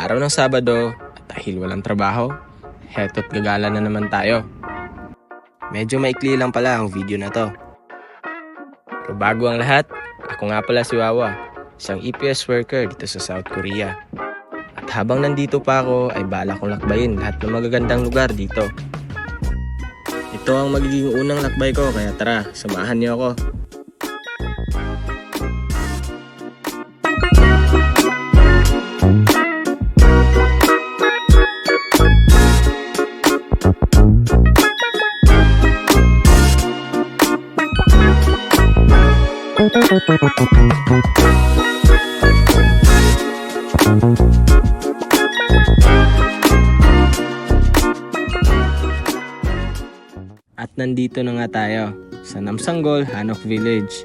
Araw ng Sabado at dahil walang trabaho, heto't gagala na naman tayo. Medyo maikli lang pala ang video na to. Pero bago ang lahat, ako nga pala si Wawa, isang EPS worker dito sa South Korea. At habang nandito pa ako ay balak kong lakbayin lahat ng magagandang lugar dito. Ito ang magiging unang lakbay ko kaya tara, samahan niyo ako. At nandito na nga tayo sa Namsanggol, Hanok Village.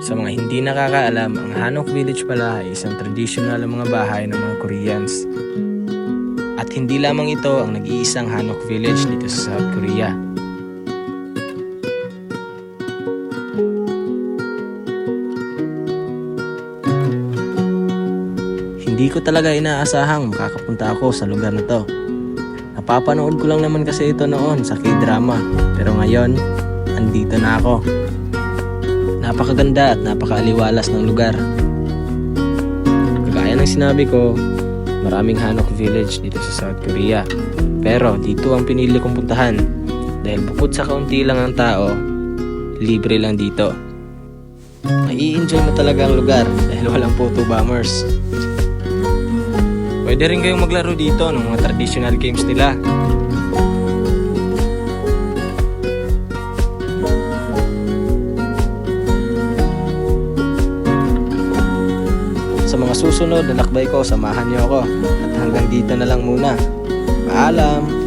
Sa mga hindi nakakaalam, ang Hanok Village pala ay isang traditional mga bahay ng mga Koreans. At hindi lamang ito ang nag-iisang Hanok Village dito sa South Korea. Hindi ko talaga inaasahang makakapunta ako sa lugar na to. Napapanood ko lang naman kasi ito noon sa K-drama, pero ngayon, andito na ako. Napakaganda at napakaaliwalas ng lugar. Kagaya ng sinabi ko, maraming Hanok Village dito sa South Korea. Pero dito ang pinili kong puntahan dahil bukod sa kaunti lang ang tao, libre lang dito. Mai-enjoy mo talaga ang lugar dahil walang photo bombers. Pwede rin kayong maglaro dito ng mga traditional games nila. Sa mga susunod na lakbay ko, samahan niyo ako. At hanggang dito na lang muna. Paalam!